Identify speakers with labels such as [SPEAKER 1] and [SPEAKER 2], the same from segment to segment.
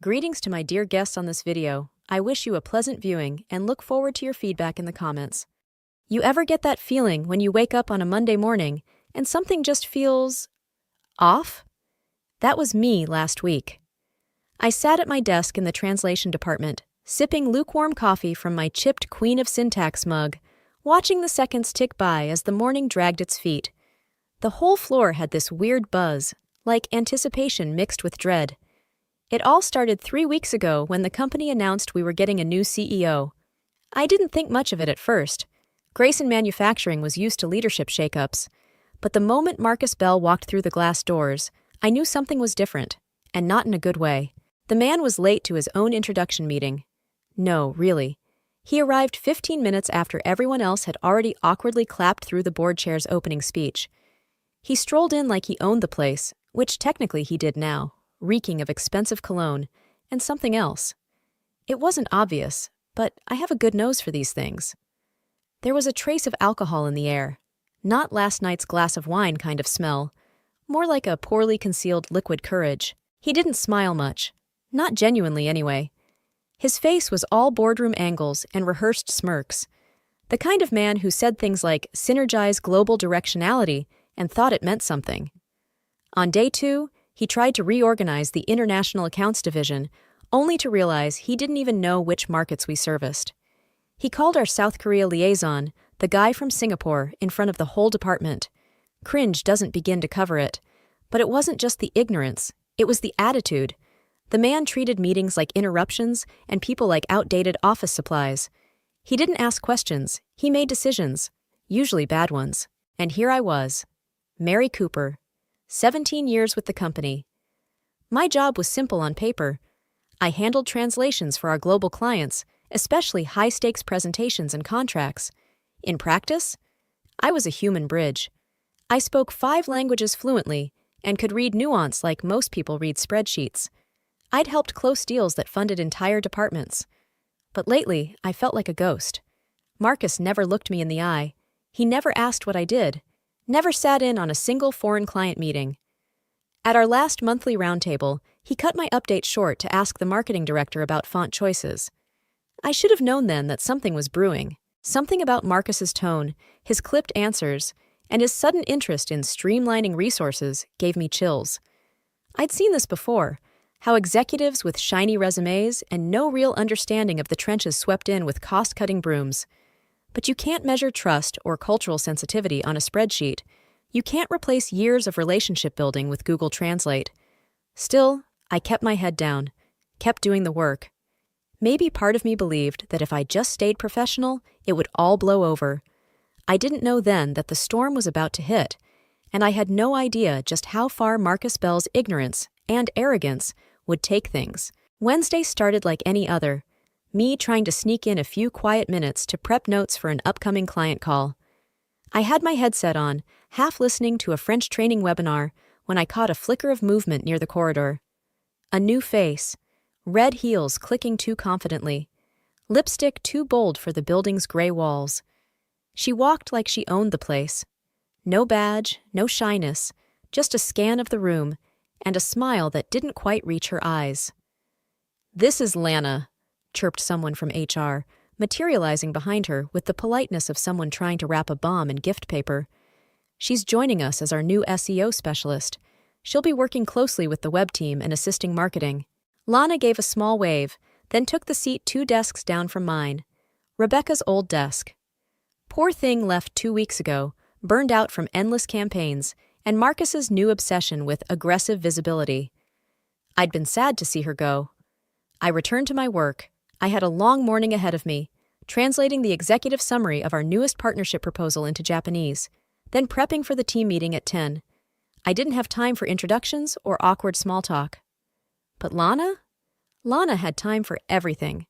[SPEAKER 1] Greetings to my dear guests on this video. I wish you a pleasant viewing and look forward to your feedback in the comments. You ever get that feeling when you wake up on a Monday morning and something just feels off? That was me last week. I sat at my desk in the translation department, sipping lukewarm coffee from my chipped Queen of Syntax mug, watching the seconds tick by as the morning dragged its feet. The whole floor had this weird buzz, like anticipation mixed with dread. It all started 3 weeks ago when the company announced we were getting a new CEO. I didn't think much of it at first. Grayson Manufacturing was used to leadership shakeups. But the moment Marcus Bell walked through the glass doors, I knew something was different, and not in a good way. The man was late to his own introduction meeting. No, really. He arrived 15 minutes after everyone else had already awkwardly clapped through the board chair's opening speech. He strolled in like he owned the place, which technically he did now, reeking of expensive cologne, and something else. It wasn't obvious, but I have a good nose for these things. There was a trace of alcohol in the air, not last night's glass of wine kind of smell, more like a poorly concealed liquid courage. He didn't smile much, not genuinely anyway. His face was all boardroom angles and rehearsed smirks, the kind of man who said things like synergize global directionality and thought it meant something. On day 2, he tried to reorganize the International Accounts Division, only to realize he didn't even know which markets we serviced. He called our South Korea liaison, the guy from Singapore, in front of the whole department. Cringe doesn't begin to cover it. But it wasn't just the ignorance, it was the attitude. The man treated meetings like interruptions and people like outdated office supplies. He didn't ask questions, he made decisions, usually bad ones. And here I was, Mary Cooper, 17 years with the company. My job was simple on paper. I handled translations for our global clients, especially high-stakes presentations and contracts. In practice, I was a human bridge. I spoke 5 languages fluently and could read nuance like most people read spreadsheets. I'd helped close deals that funded entire departments. But lately, I felt like a ghost. Marcus never looked me in the eye. He never asked what I did. Never sat in on a single foreign client meeting. At our last monthly roundtable, he cut my update short to ask the marketing director about font choices. I should have known then that something was brewing. Something about Marcus's tone, his clipped answers, and his sudden interest in streamlining resources gave me chills. I'd seen this before, how executives with shiny resumes and no real understanding of the trenches swept in with cost-cutting brooms. But you can't measure trust or cultural sensitivity on a spreadsheet. You can't replace years of relationship building with Google Translate. Still, I kept my head down, kept doing the work. Maybe part of me believed that if I just stayed professional, it would all blow over. I didn't know then that the storm was about to hit, and I had no idea just how far Marcus Bell's ignorance and arrogance would take things. Wednesday started like any other, me trying to sneak in a few quiet minutes to prep notes for an upcoming client call. I had my headset on, half listening to a French training webinar, when I caught a flicker of movement near the corridor. A new face, red heels clicking too confidently, lipstick too bold for the building's gray walls. She walked like she owned the place. No badge, no shyness, just a scan of the room, and a smile that didn't quite reach her eyes. "This is Lana," chirped someone from HR, materializing behind her with the politeness of someone trying to wrap a bomb in gift paper. "She's joining us as our new SEO specialist. She'll be working closely with the web team and assisting marketing." Lana gave a small wave, then took the seat 2 desks down from mine, Rebecca's old desk. Poor thing left 2 weeks ago, burned out from endless campaigns, and Marcus's new obsession with aggressive visibility. I'd been sad to see her go. I returned to my work. I had a long morning ahead of me, translating the executive summary of our newest partnership proposal into Japanese, then prepping for the team meeting at 10. I didn't have time for introductions or awkward small talk. But Lana? Lana had time for everything.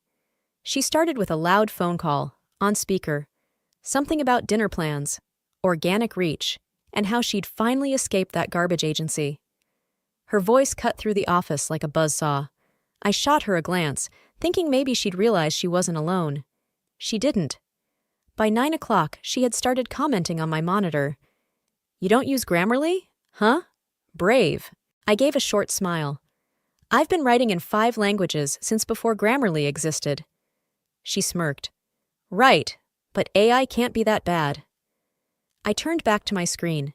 [SPEAKER 1] She started with a loud phone call, on speaker, something about dinner plans, organic reach, and how she'd finally escaped that garbage agency. Her voice cut through the office like a buzzsaw. I shot her a glance, thinking maybe she'd realize she wasn't alone. She didn't. By 9 o'clock, she had started commenting on my monitor. "You don't use Grammarly? Huh? Brave." I gave a short smile. I've been writing in 5 languages since before Grammarly existed. She smirked. Right, but AI can't be that bad. I turned back to my screen.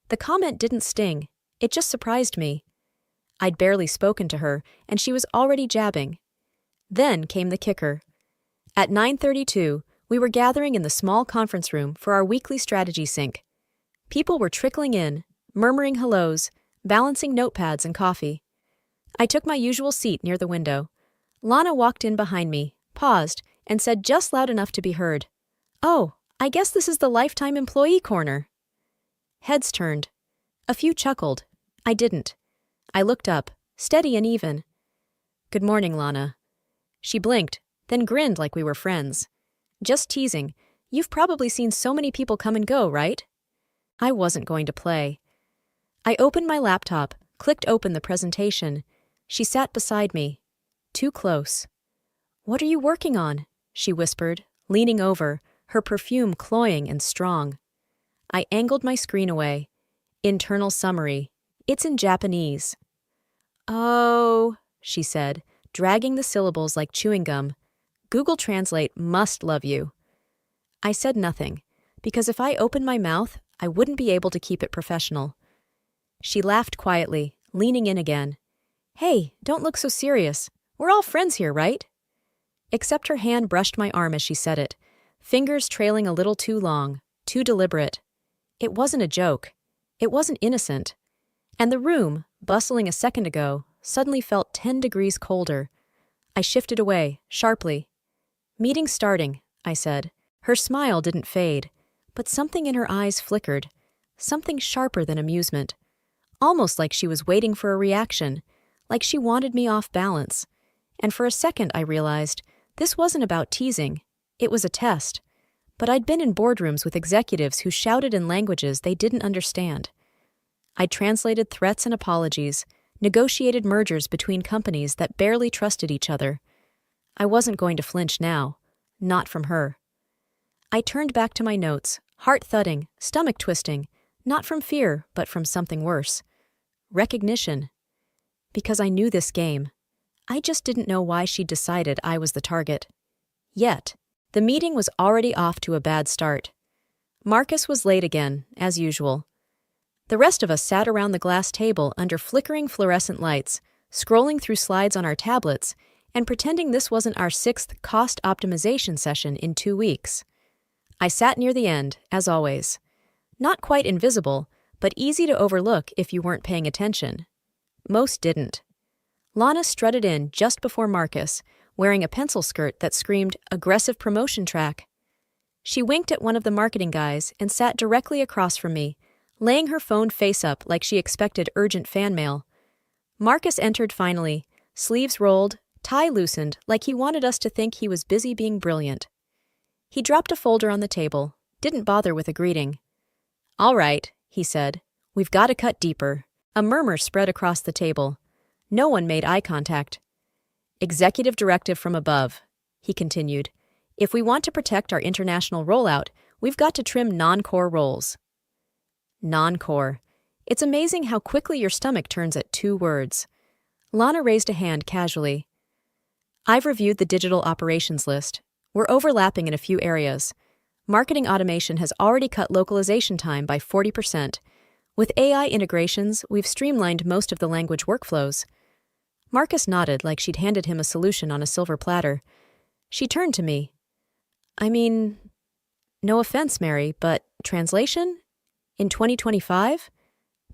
[SPEAKER 1] The comment didn't sting, it just surprised me. I'd barely spoken to her, and she was already jabbing. Then came the kicker. At 9:32, we were gathering in the small conference room for our weekly strategy sync. People were trickling in, murmuring hellos, balancing notepads and coffee. I took my usual seat near the window. Lana walked in behind me, paused, and said just loud enough to be heard, "Oh, I guess this is the lifetime employee corner." Heads turned. A few chuckled. I didn't. I looked up, steady and even. "Good morning, Lana." She blinked, then grinned like we were friends. "Just teasing. You've probably seen so many people come and go, right?" I wasn't going to play. I opened my laptop, clicked open the presentation. She sat beside me. Too close. "What are you working on?" she whispered, leaning over, her perfume cloying and strong. I angled my screen away. Internal summary. It's in Japanese. "Oh," she said, dragging the syllables like chewing gum. "Google Translate must love you." I said nothing, because if I opened my mouth, I wouldn't be able to keep it professional. She laughed quietly, leaning in again. "Hey, don't look so serious. We're all friends here, right?" Except her hand brushed my arm as she said it, fingers trailing a little too long, too deliberate. It wasn't a joke. It wasn't innocent. And the room, bustling a second ago, suddenly felt 10 degrees colder. I shifted away, sharply. "Meeting starting," I said. Her smile didn't fade, but something in her eyes flickered, something sharper than amusement. Almost like she was waiting for a reaction, like she wanted me off balance. And for a second I realized this wasn't about teasing, it was a test. But I'd been in boardrooms with executives who shouted in languages they didn't understand. I'd translated threats and apologies, negotiated mergers between companies that barely trusted each other. I wasn't going to flinch now, not from her. I turned back to my notes, heart thudding, stomach twisting, not from fear, but from something worse. Recognition. Because I knew this game. I just didn't know why she'd decided I was the target. Yet, the meeting was already off to a bad start. Marcus was late again, as usual. The rest of us sat around the glass table under flickering fluorescent lights, scrolling through slides on our tablets, and pretending this wasn't our 6th cost optimization session in 2 weeks. I sat near the end, as always. Not quite invisible, but easy to overlook if you weren't paying attention. Most didn't. Lana strutted in just before Marcus, wearing a pencil skirt that screamed aggressive promotion track. She winked at one of the marketing guys and sat directly across from me, laying her phone face up like she expected urgent fan mail. Marcus entered finally, sleeves rolled, tie loosened like he wanted us to think he was busy being brilliant. He dropped a folder on the table, didn't bother with a greeting. "All right," he said, "we've got to cut deeper." A murmur spread across the table. No one made eye contact. "Executive directive from above," he continued. "If we want to protect our international rollout, we've got to trim non-core roles." Non-core. It's amazing how quickly your stomach turns at 2 words. Lana raised a hand casually. "I've reviewed the digital operations list. We're overlapping in a few areas. Marketing automation has already cut localization time by 40%. With AI integrations, we've streamlined most of the language workflows." Marcus nodded like she'd handed him a solution on a silver platter. She turned to me. "I mean, no offense, Mary, but translation? In 2025?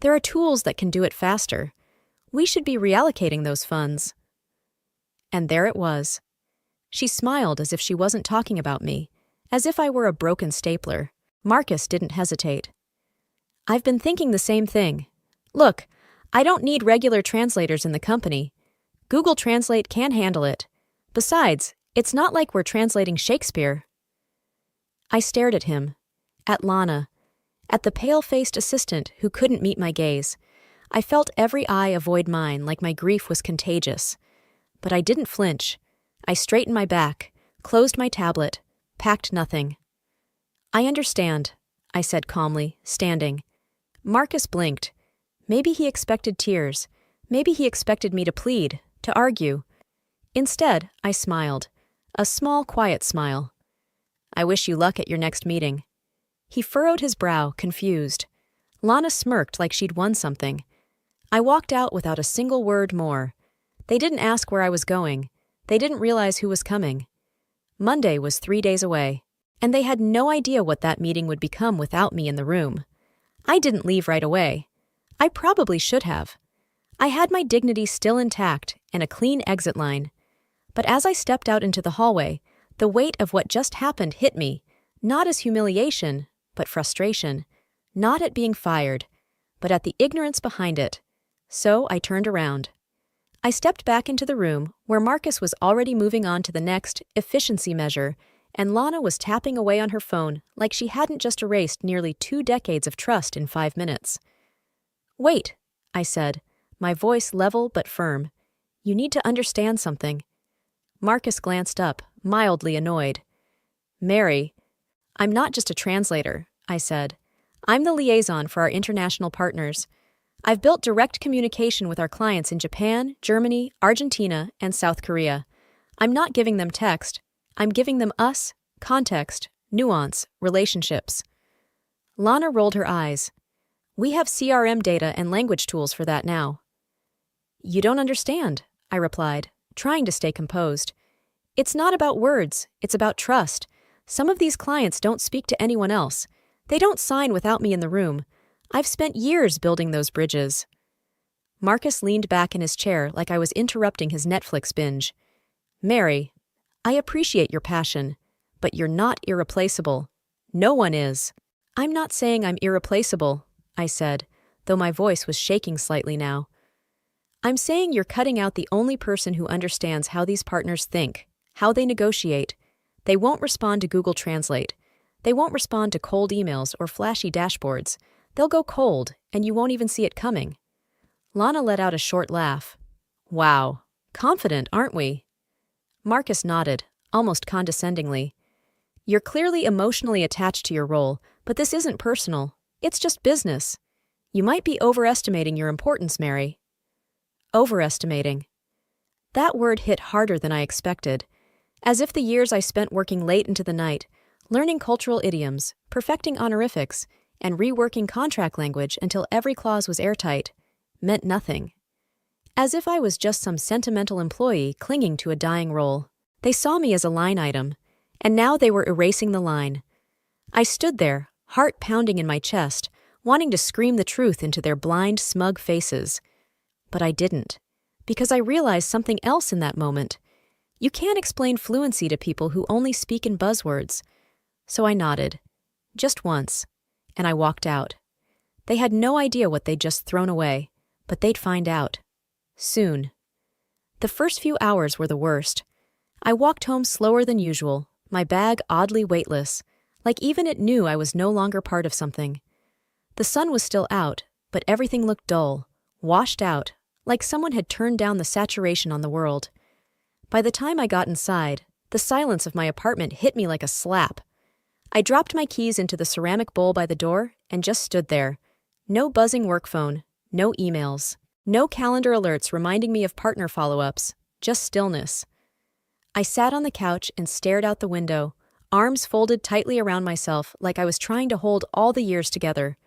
[SPEAKER 1] There are tools that can do it faster. We should be reallocating those funds." And there it was. She smiled as if she wasn't talking about me, as if I were a broken stapler. Marcus didn't hesitate. "I've been thinking the same thing. Look, I don't need regular translators in the company. Google Translate can handle it. Besides, it's not like we're translating Shakespeare." I stared at him, at Lana, at the pale-faced assistant who couldn't meet my gaze. I felt every eye avoid mine like my grief was contagious. But I didn't flinch. I straightened my back, closed my tablet, packed nothing. "I understand," I said calmly, standing. Marcus blinked. Maybe he expected tears. Maybe he expected me to plead, to argue. Instead, I smiled. A small, quiet smile. I wish you luck at your next meeting. He furrowed his brow, confused. Lana smirked like she'd won something. I walked out without a single word more. They didn't ask where I was going. They didn't realize who was coming. Monday was 3 days away, and they had no idea what that meeting would become without me in the room. I didn't leave right away. I probably should have. I had my dignity still intact and a clean exit line. But as I stepped out into the hallway, the weight of what just happened hit me, not as humiliation, but frustration. Not at being fired, but at the ignorance behind it. So I turned around. I stepped back into the room where Marcus was already moving on to the next efficiency measure, and Lana was tapping away on her phone like she hadn't just erased nearly 2 decades of trust in 5 minutes. Wait, I said, my voice level but firm. You need to understand something. Marcus glanced up, mildly annoyed. Mary, I'm not just a translator, I said. I'm the liaison for our international partners. I've built direct communication with our clients in Japan, Germany, Argentina, and South Korea. I'm not giving them text. I'm giving them us, context, nuance, relationships. Lana rolled her eyes. We have CRM data and language tools for that now. You don't understand, I replied, trying to stay composed. It's not about words, it's about trust. Some of these clients don't speak to anyone else. They don't sign without me in the room. I've spent years building those bridges. Marcus leaned back in his chair like I was interrupting his Netflix binge. Mary, I appreciate your passion, but you're not irreplaceable. No one is. I'm not saying I'm irreplaceable, I said, though my voice was shaking slightly now. I'm saying you're cutting out the only person who understands how these partners think, how they negotiate. They won't respond to Google Translate. They won't respond to cold emails or flashy dashboards. They'll go cold, and you won't even see it coming. Lana let out a short laugh. Wow, confident, aren't we? Marcus nodded, almost condescendingly. You're clearly emotionally attached to your role, but this isn't personal. It's just business. You might be overestimating your importance, Mary. Overestimating. That word hit harder than I expected. As if the years I spent working late into the night, learning cultural idioms, perfecting honorifics, and reworking contract language until every clause was airtight, meant nothing. As if I was just some sentimental employee clinging to a dying role. They saw me as a line item, and now they were erasing the line. I stood there, heart pounding in my chest, wanting to scream the truth into their blind, smug faces. But I didn't, because I realized something else in that moment. You can't explain fluency to people who only speak in buzzwords. So I nodded, just once, and I walked out. They had no idea what they'd just thrown away, but they'd find out. Soon. The first few hours were the worst. I walked home slower than usual, my bag oddly weightless, like even it knew I was no longer part of something. The sun was still out, but everything looked dull, washed out, like someone had turned down the saturation on the world. By the time I got inside, the silence of my apartment hit me like a slap. I dropped my keys into the ceramic bowl by the door and just stood there. No buzzing work phone, no emails, no calendar alerts reminding me of partner follow-ups, just stillness. I sat on the couch and stared out the window, arms folded tightly around myself like I was trying to hold all the years together.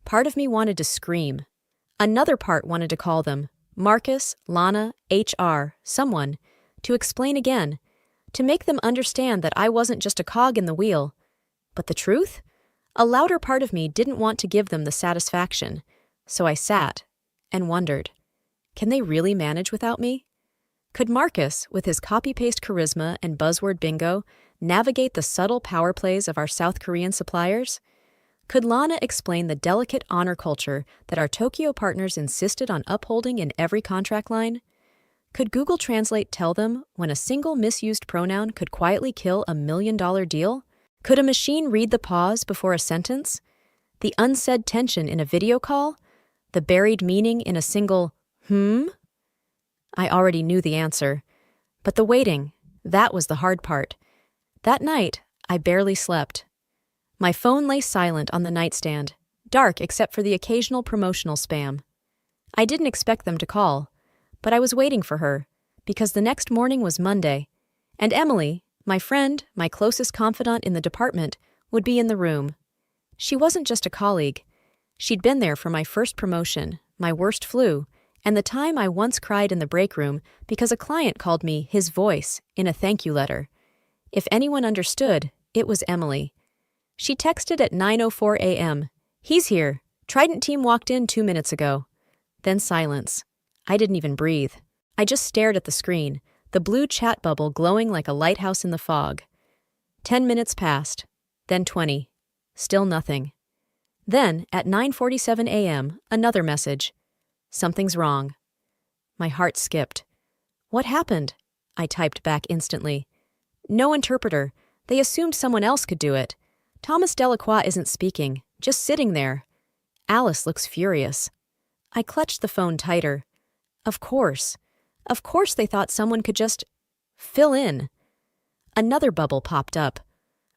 [SPEAKER 1] Part of me wanted to scream. Another part wanted to call them, Marcus, Lana, HR, someone, to explain again, to make them understand that I wasn't just a cog in the wheel. But the truth? A louder part of me didn't want to give them the satisfaction, so I sat and wondered, can they really manage without me? Could Marcus, with his copy-paste charisma and buzzword bingo, navigate the subtle power plays of our South Korean suppliers? Could Lana explain the delicate honor culture that our Tokyo partners insisted on upholding in every contract line? Could Google Translate tell them when a single misused pronoun could quietly kill $1 million deal? Could a machine read the pause before a sentence? The unsaid tension in a video call? The buried meaning in a single, I already knew the answer. But the waiting, that was the hard part. That night, I barely slept. My phone lay silent on the nightstand, dark except for the occasional promotional spam. I didn't expect them to call, but I was waiting for her, because the next morning was Monday, and Emily, my friend, my closest confidant in the department, would be in the room. She wasn't just a colleague. She'd been there for my first promotion, my worst flu, and the time I once cried in the break room because a client called me his voice in a thank you letter. If anyone understood, it was Emily. She texted at 9:04 a.m. "He's here. Trident team walked in 2 minutes ago." Then silence. I didn't even breathe. I just stared at the screen, the blue chat bubble glowing like a lighthouse in the fog. 10 minutes passed, then 20. Still nothing. Then, at 9:47 a.m., another message. "Something's wrong." My heart skipped. "What happened?" I typed back instantly. "No interpreter. They assumed someone else could do it. Thomas Delacroix isn't speaking, just sitting there." Alice looks furious. I clutched the phone tighter. Of course they thought someone could just fill in. Another bubble popped up.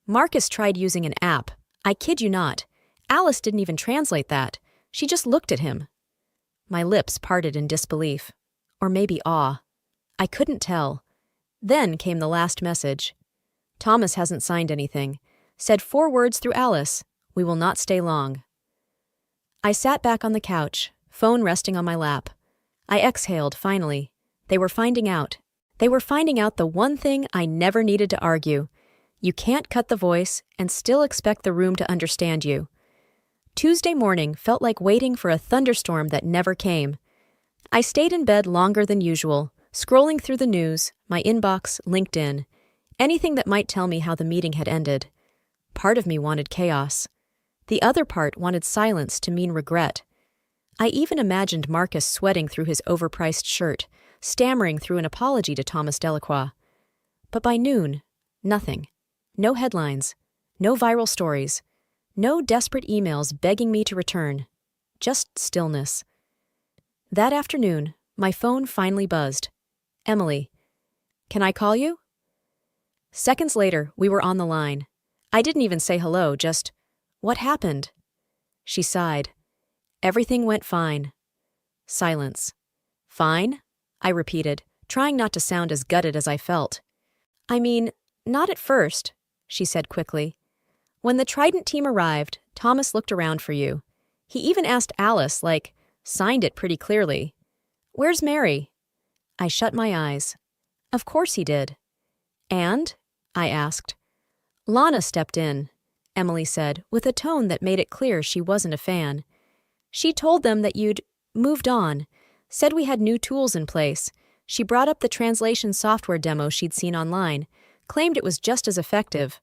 [SPEAKER 1] Marcus tried using an app. I kid you not. Alice didn't even translate that. She just looked at him. My lips parted in disbelief. Or maybe awe. I couldn't tell. Then came the last message. "Thomas hasn't signed anything. Said 4 words through Alice. We will not stay long." I sat back on the couch, phone resting on my lap. I exhaled, finally. They were finding out. They were finding out the one thing I never needed to argue. You can't cut the voice and still expect the room to understand you. Tuesday morning felt like waiting for a thunderstorm that never came. I stayed in bed longer than usual, scrolling through the news, my inbox, LinkedIn, anything that might tell me how the meeting had ended. Part of me wanted chaos. The other part wanted silence to mean regret. I even imagined Marcus sweating through his overpriced shirt, stammering through an apology to Thomas Delacroix. But by noon, nothing. No headlines. No viral stories. No desperate emails begging me to return. Just stillness. That afternoon, my phone finally buzzed. "Emily, can I call you?" Seconds later, we were on the line. I didn't even say hello, just, "What happened?" She sighed. "Everything went fine." Silence. "Fine?" I repeated, trying not to sound as gutted as I felt. "I mean, not at first," she said quickly. "When the Trident team arrived, Thomas looked around for you. He even asked Alice, signed it pretty clearly. 'Where's Mary?' I shut my eyes. Of course he did. "And?" I asked. "Lana stepped in," Emily said, with a tone that made it clear she wasn't a fan. "She told them that you'd moved on, said we had new tools in place. She brought up the translation software demo she'd seen online, claimed it was just as effective."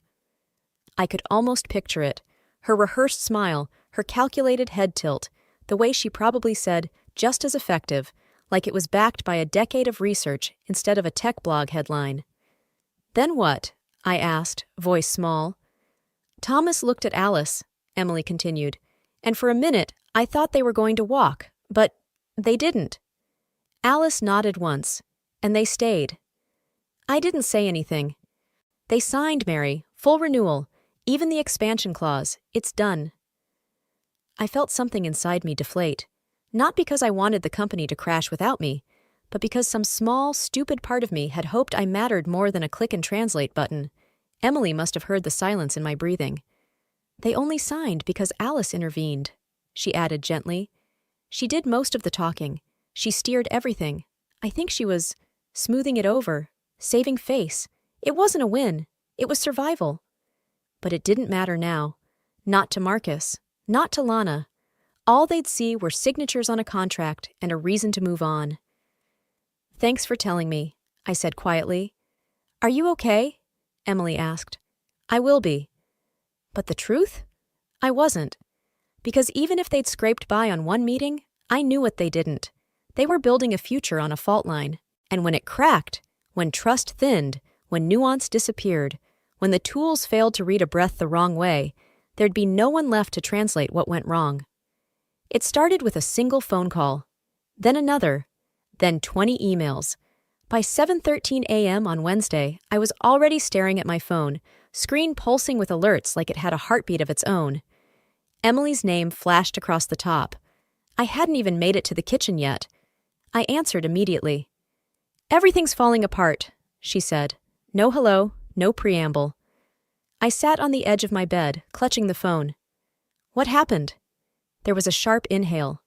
[SPEAKER 1] I could almost picture it. Her rehearsed smile, her calculated head tilt, the way she probably said, "just as effective," like it was backed by a decade of research instead of a tech blog headline. "Then what?" I asked, voice small. "Thomas looked at Alice," Emily continued, "and for a minute I thought they were going to walk, but they didn't. Alice nodded once, and they stayed. I didn't say anything. They signed, Mary, full renewal, even the expansion clause. It's done." I felt something inside me deflate, not because I wanted the company to crash without me, but because some small, stupid part of me had hoped I mattered more than a click and translate button. Emily must have heard the silence in my breathing. "They only signed because Alice intervened," she added gently. "She did most of the talking. She steered everything. I think she was smoothing it over, saving face. It wasn't a win. It was survival. But it didn't matter now. Not to Marcus. Not to Lana. All they'd see were signatures on a contract and a reason to move on." "Thanks for telling me," I said quietly. "Are you okay?" Emily asked. "I will be." But the truth? I wasn't. Because even if they'd scraped by on one meeting, I knew what they didn't. They were building a future on a fault line. And when it cracked, when trust thinned, when nuance disappeared, when the tools failed to read a breath the wrong way, there'd be no one left to translate what went wrong. It started with a single phone call, then another, then 20 emails. By 7:13 a.m. on Wednesday, I was already staring at my phone, screen pulsing with alerts like it had a heartbeat of its own. Emily's name flashed across the top. I hadn't even made it to the kitchen yet. I answered immediately. Everything's falling apart, she said. No hello, no preamble. I sat on the edge of my bed, clutching the phone. What happened? There was a sharp inhale.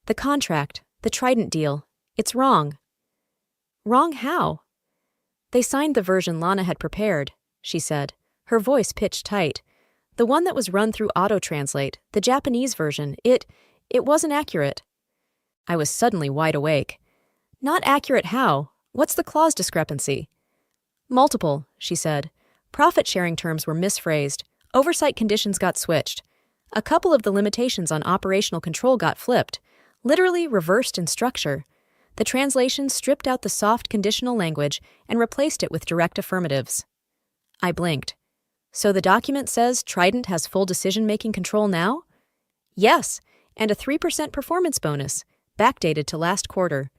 [SPEAKER 1] The contract, the Trident deal, it's wrong. Wrong how? They signed the version Lana had prepared, she said, her voice pitched tight. The one that was run through auto-translate, the Japanese version, it wasn't accurate. I was suddenly wide awake. Not accurate how? What's the clause discrepancy? Multiple, she said. Profit-sharing terms were misphrased. Oversight conditions got switched. A couple of the limitations on operational control got flipped, literally reversed in structure. The translation stripped out the soft conditional language and replaced it with direct affirmatives. I blinked. So the document says Trident has full decision-making control now? Yes, and a 3% performance bonus, backdated to last quarter.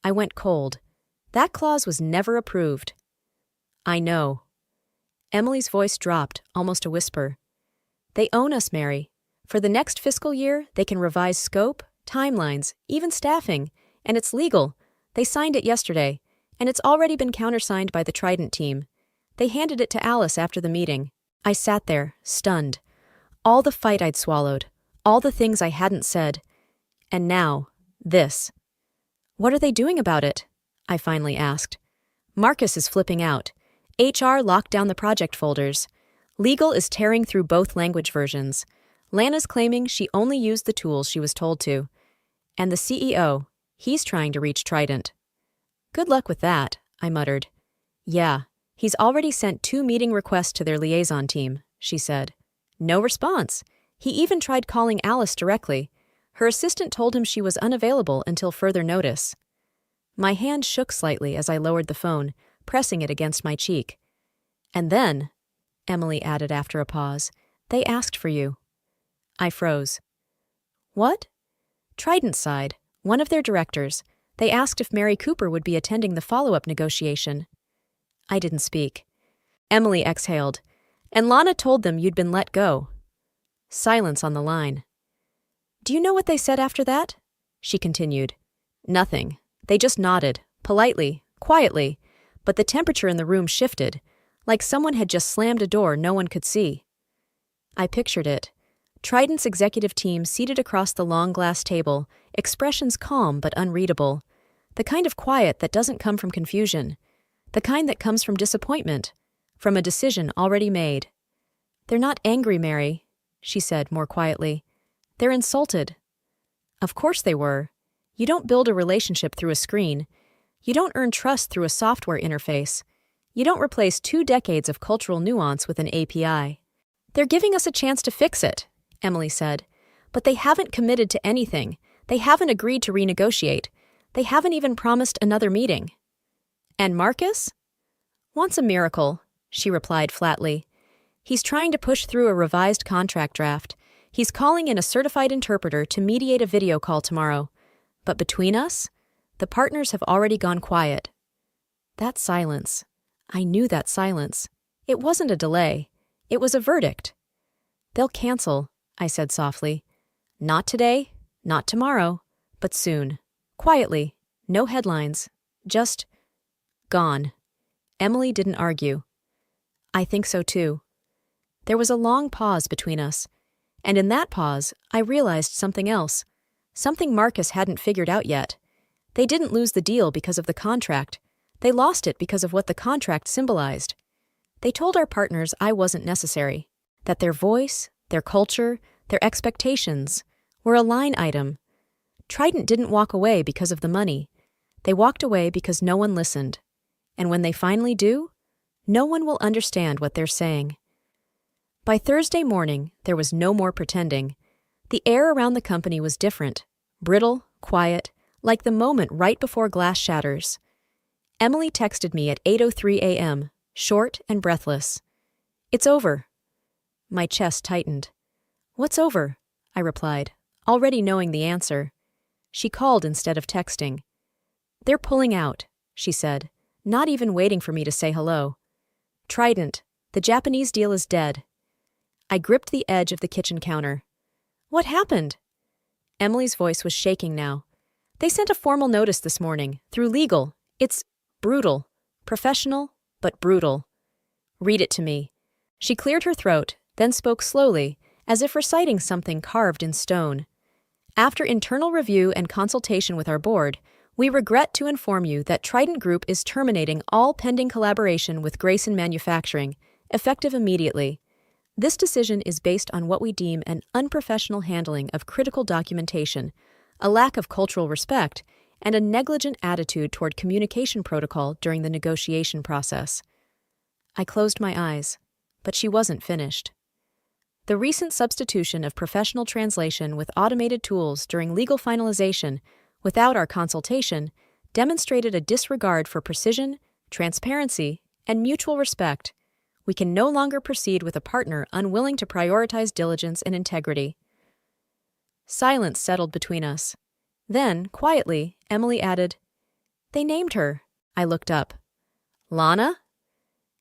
[SPEAKER 1] I went cold. That clause was never approved. I know. Emily's voice dropped, almost a whisper. They own us, Mary. For the next fiscal year, they can revise scope, timelines, even staffing, and it's legal. They signed it yesterday, and it's already been countersigned by the Trident team. They handed it to Alice after the meeting. I sat there, stunned. All the fight I'd swallowed, all the things I hadn't said. And now, this. What are they doing about it? I finally asked. Marcus is flipping out. HR locked down the project folders. Legal is tearing through both language versions. Lana's claiming she only used the tools she was told to. And the CEO, he's trying to reach Trident. Good luck with that, I muttered. Yeah, he's already sent 2 meeting requests to their liaison team, she said. No response. He even tried calling Alice directly. Her assistant told him she was unavailable until further notice. My hand shook slightly as I lowered the phone, pressing it against my cheek. And then, Emily added after a pause, they asked for you. I froze. What? Trident sighed, one of their directors. They asked if Mary Cooper would be attending the follow-up negotiation. I didn't speak. Emily exhaled. And Lana told them you'd been let go. Silence on the line. Do you know what they said after that? She continued. Nothing. They just nodded, politely, quietly, but the temperature in the room shifted, like someone had just slammed a door no one could see. I pictured it. Trident's executive team seated across the long glass table, expressions calm but unreadable. The kind of quiet that doesn't come from confusion. The kind that comes from disappointment, from a decision already made. They're not angry, Mary, she said more quietly. They're insulted. Of course they were. You don't build a relationship through a screen. You don't earn trust through a software interface. You don't replace 2 decades of cultural nuance with an API. They're giving us a chance to fix it, Emily said. But they haven't committed to anything. They haven't agreed to renegotiate. They haven't even promised another meeting. And Marcus? Wants a miracle, she replied flatly. He's trying to push through a revised contract draft. He's calling in a certified interpreter to mediate a video call tomorrow. But between us, the partners have already gone quiet. That silence. I knew that silence. It wasn't a delay. It was a verdict. They'll cancel, I said softly. Not today, not tomorrow, but soon. Quietly. No headlines. Just gone. Emily didn't argue. I think so too. There was a long pause between us. And in that pause, I realized something else. Something Marcus hadn't figured out yet. They didn't lose the deal because of the contract. They lost it because of what the contract symbolized. They told our partners I wasn't necessary, that their voice, their culture, their expectations were a line item. Trident didn't walk away because of the money. They walked away because no one listened. And when they finally do, no one will understand what they're saying. By Thursday morning, there was no more pretending. The air around the company was different, brittle, quiet, like the moment right before glass shatters. Emily texted me at 8:03 a.m., short and breathless. It's over. My chest tightened. What's over? I replied, already knowing the answer. She called instead of texting. They're pulling out, she said, not even waiting for me to say hello. Trident, the Japanese deal is dead. I gripped the edge of the kitchen counter. What happened? Emily's voice was shaking now. They sent a formal notice this morning, through legal. It's brutal. Professional, but brutal. Read it to me. She cleared her throat, then spoke slowly, as if reciting something carved in stone. After internal review and consultation with our board, we regret to inform you that Trident Group is terminating all pending collaboration with Grayson Manufacturing, effective immediately. This decision is based on what we deem an unprofessional handling of critical documentation, a lack of cultural respect, and a negligent attitude toward communication protocol during the negotiation process. I closed my eyes, but she wasn't finished. The recent substitution of professional translation with automated tools during legal finalization, without our consultation, demonstrated a disregard for precision, transparency, and mutual respect. We can no longer proceed with a partner unwilling to prioritize diligence and integrity. Silence settled between us. Then, quietly, Emily added, "They named her." I looked up. "Lana?"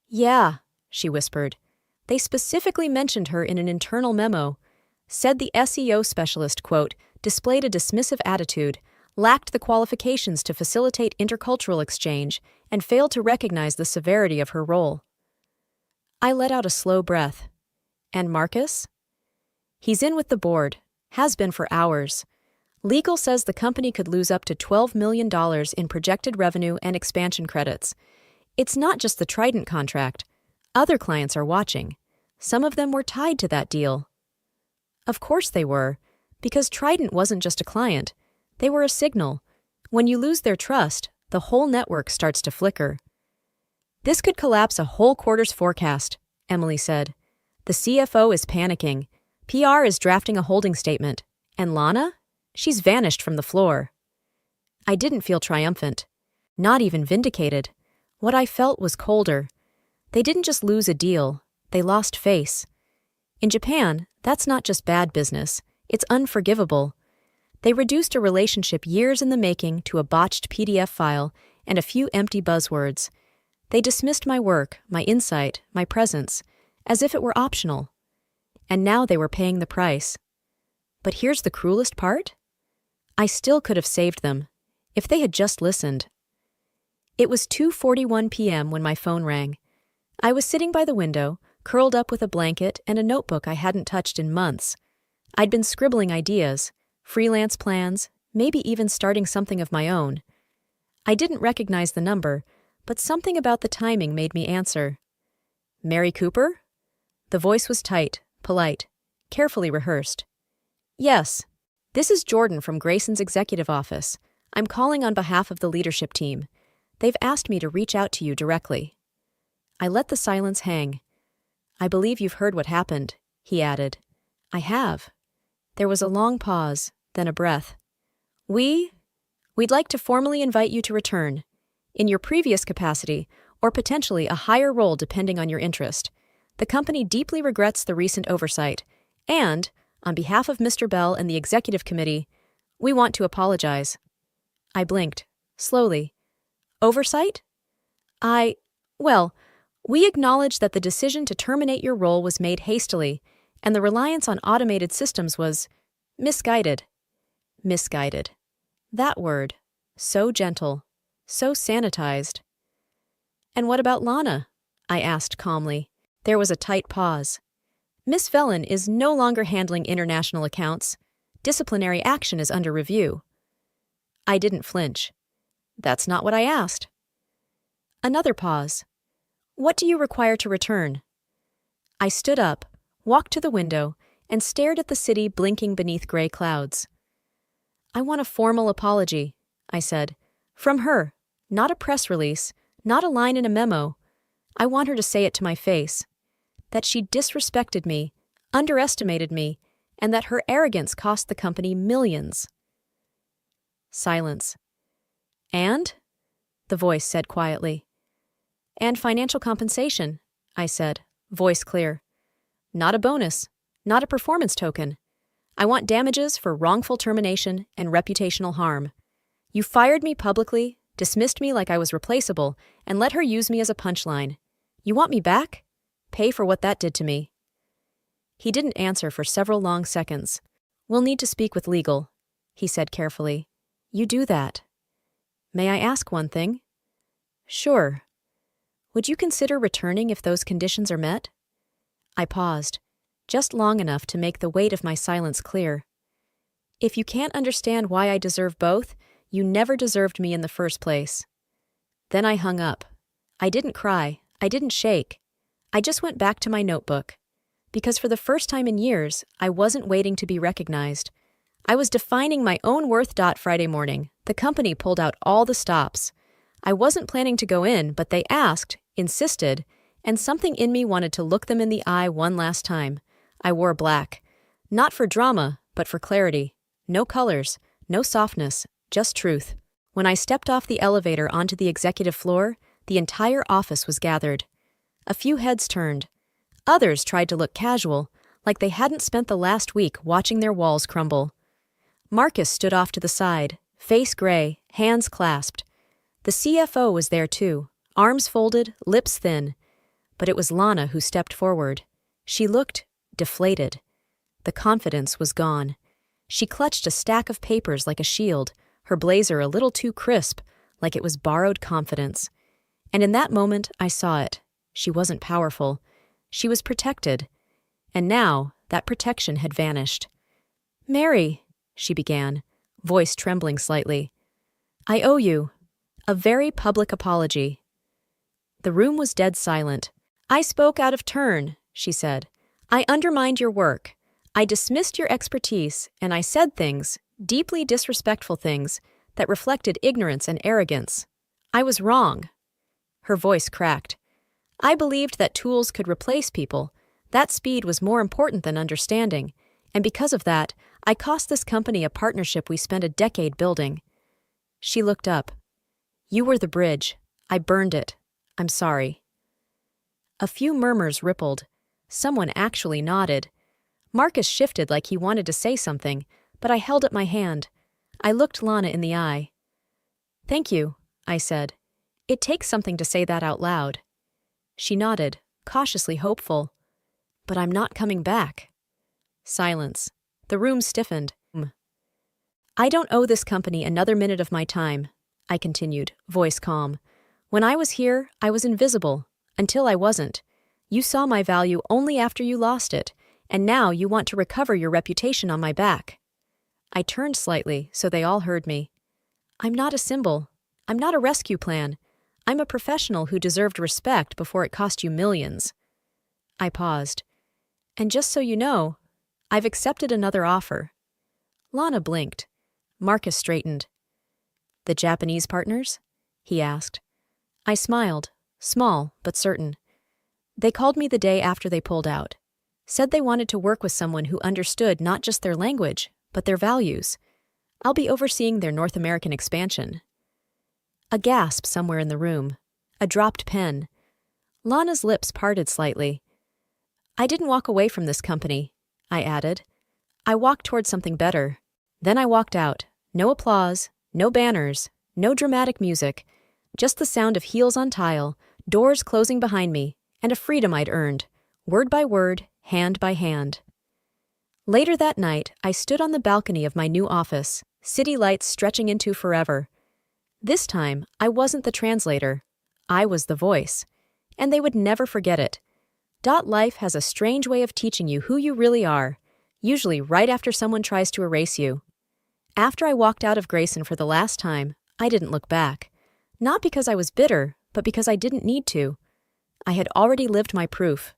[SPEAKER 1] "Yeah," she whispered. "They specifically mentioned her in an internal memo. Said the SEO specialist, quote, displayed a dismissive attitude, lacked the qualifications to facilitate intercultural exchange, and failed to recognize the severity of her role." I let out a slow breath. "And Marcus?" "He's in with the board. Has been for hours. Legal says the company could lose up to $12 million in projected revenue and expansion credits. It's not just the Trident contract. Other clients are watching. Some of them were tied to that deal." Of course they were, because Trident wasn't just a client. They were a signal. When you lose their trust, the whole network starts to flicker. "This could collapse a whole quarter's forecast," Emily said. "The CFO is panicking. PR is drafting a holding statement. And Lana? She's vanished from the floor." I didn't feel triumphant. Not even vindicated. What I felt was colder. They didn't just lose a deal. They lost face. In Japan, that's not just bad business. It's unforgivable. They reduced a relationship years in the making to a botched PDF file and a few empty buzzwords. They dismissed my work, my insight, my presence, as if it were optional. And now they were paying the price. But here's the cruelest part. I still could have saved them, if they had just listened. It was 2:41 p.m. when my phone rang. I was sitting by the window, curled up with a blanket and a notebook I hadn't touched in months. I'd been scribbling ideas, freelance plans, maybe even starting something of my own. I didn't recognize the number, but something about the timing made me answer. "Mary Cooper?" The voice was tight, polite, carefully rehearsed. "Yes. This is Jordan from Grayson's executive office. I'm calling on behalf of the leadership team. They've asked me to reach out to you directly." I let the silence hang. "I believe you've heard what happened," he added. "I have." There was a long pause, then a breath. We'd like to formally invite you to return, in your previous capacity, or potentially a higher role depending on your interest. The company deeply regrets the recent oversight, and, on behalf of Mr. Bell and the executive committee, we want to apologize." I blinked, slowly. "Oversight?" We acknowledge that the decision to terminate your role was made hastily, and the reliance on automated systems was misguided. Misguided. That word. So gentle. So sanitized. "And what about Lana?" I asked calmly. There was a tight pause. "Miss Vellon is no longer handling international accounts. Disciplinary action is under review." I didn't flinch. "That's not what I asked." Another pause. "What do you require to return?" I stood up, walked to the window, and stared at the city blinking beneath gray clouds. "I want a formal apology," I said. "From her. Not a press release, not a line in a memo. I want her to say it to my face. That she disrespected me, underestimated me, and that her arrogance cost the company millions." Silence. "And?" the voice said quietly. "And financial compensation," I said, voice clear. "Not a bonus, not a performance token. I want damages for wrongful termination and reputational harm. You fired me publicly, dismissed me like I was replaceable, and let her use me as a punchline. You want me back? Pay for what that did to me." He didn't answer for several long seconds. "We'll need to speak with legal," he said carefully. "You do that." "May I ask one thing?" Sure. Would you consider returning if those conditions are met? I paused, just long enough to make the weight of my silence clear. If you can't understand why I deserve both, you never deserved me in the first place. Then I hung up. I didn't cry. I didn't shake. I just went back to my notebook. Because for the first time in years, I wasn't waiting to be recognized. I was defining my own worth. Friday morning, the company pulled out all the stops. I wasn't planning to go in, but they asked, insisted, and something in me wanted to look them in the eye one last time. I wore black. Not for drama, but for clarity. No colors, no softness, just truth. When I stepped off the elevator onto the executive floor, the entire office was gathered. A few heads turned. Others tried to look casual, like they hadn't spent the last week watching their walls crumble. Marcus stood off to the side, face gray, hands clasped. The CFO was there too, arms folded, lips thin. But it was Lana who stepped forward. She looked deflated. The confidence was gone. She clutched a stack of papers like a shield, her blazer a little too crisp, like it was borrowed confidence. And in that moment, I saw it. She wasn't powerful. She was protected. And now, that protection had vanished. "Mary," she began, voice trembling slightly. "I owe you a very public apology." The room was dead silent. "I spoke out of turn," she said. "I undermined your work. I dismissed your expertise, and I said things, deeply disrespectful things, that reflected ignorance and arrogance. I was wrong." Her voice cracked. "I believed that tools could replace people. That speed was more important than understanding, and because of that, I cost this company a partnership we spent a decade building." She looked up. "You were the bridge. I burned it. I'm sorry." A few murmurs rippled. Someone actually nodded. Marcus shifted like he wanted to say something, but I held up my hand. I looked Lana in the eye. "Thank you," I said. "It takes something to say that out loud." She nodded, cautiously hopeful. "But I'm not coming back." Silence. The room stiffened. "I don't owe this company another minute of my time," I continued, voice calm. "When I was here, I was invisible. Until I wasn't. You saw my value only after you lost it, and now you want to recover your reputation on my back." I turned slightly so they all heard me. "I'm not a symbol. I'm not a rescue plan. I'm a professional who deserved respect before it cost you millions." I paused. "And just so you know, I've accepted another offer." Lana blinked. Marcus straightened. "The Japanese partners?" he asked. I smiled, small but certain. "They called me the day after they pulled out. Said they wanted to work with someone who understood not just their language, but their values. I'll be overseeing their North American expansion." A gasp somewhere in the room. A dropped pen. Lana's lips parted slightly. "I didn't walk away from this company," I added. "I walked toward something better. Then I walked out. No applause, no banners, no dramatic music. Just the sound of heels on tile, doors closing behind me, and a freedom I'd earned, word by word, hand by hand." Later that night, I stood on the balcony of my new office, city lights stretching into forever. This time, I wasn't the translator. I was the voice. And they would never forget it. Life has a strange way of teaching you who you really are, usually right after someone tries to erase you. After I walked out of Grayson for the last time, I didn't look back. Not because I was bitter, but because I didn't need to. I had already lived my proof.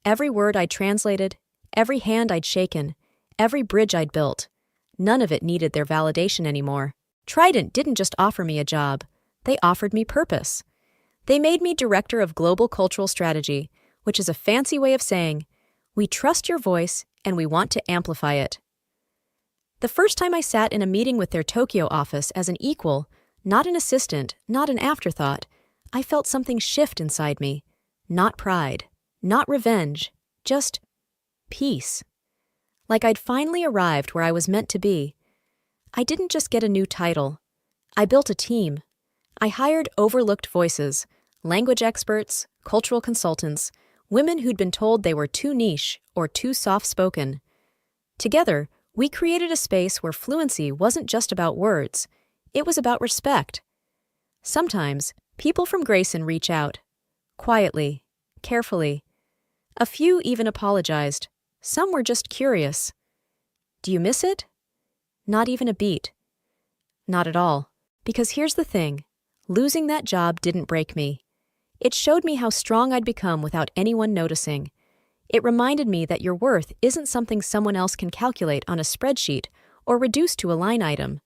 [SPEAKER 1] Every word I'd translated, every hand I'd shaken, every bridge I'd built, none of it needed their validation anymore. Trident didn't just offer me a job. They offered me purpose. They made me Director of Global Cultural Strategy, which is a fancy way of saying, "We trust your voice and we want to amplify it." The first time I sat in a meeting with their Tokyo office as an equal, not an assistant, not an afterthought, I felt something shift inside me. Not pride, not revenge, just peace. Like I'd finally arrived where I was meant to be. I didn't just get a new title. I built a team. I hired overlooked voices, language experts, cultural consultants, women who'd been told they were too niche or too soft-spoken. Together, we created a space where fluency wasn't just about words. It was about respect. Sometimes, People from Grayson reach out. Quietly, carefully. A few even apologized. Some were just curious. Do you miss it? Not even a beat. Not at all. Because here's the thing. Losing that job didn't break me. It showed me how strong I'd become without anyone noticing. It reminded me that your worth isn't something someone else can calculate on a spreadsheet or reduce to a line item.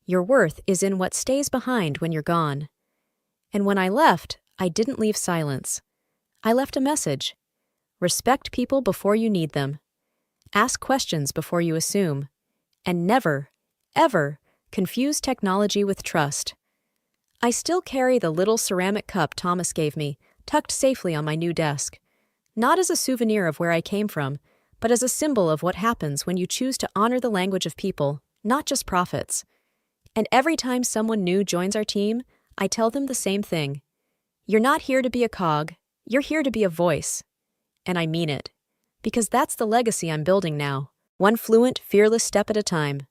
[SPEAKER 1] Your worth is in what stays behind when you're gone. And when I left, I didn't leave silence. I left a message. Respect people before you need them. Ask questions before you assume. And never, ever, confuse technology with trust. I still carry the little ceramic cup Thomas gave me, tucked safely on my new desk. Not as a souvenir of where I came from, but as a symbol of what happens when you choose to honor the language of people, not just profits. And every time someone new joins our team, I tell them the same thing. You're not here to be a cog, you're here to be a voice. And I mean it. Because that's the legacy I'm building now, one fluent, fearless step at a time.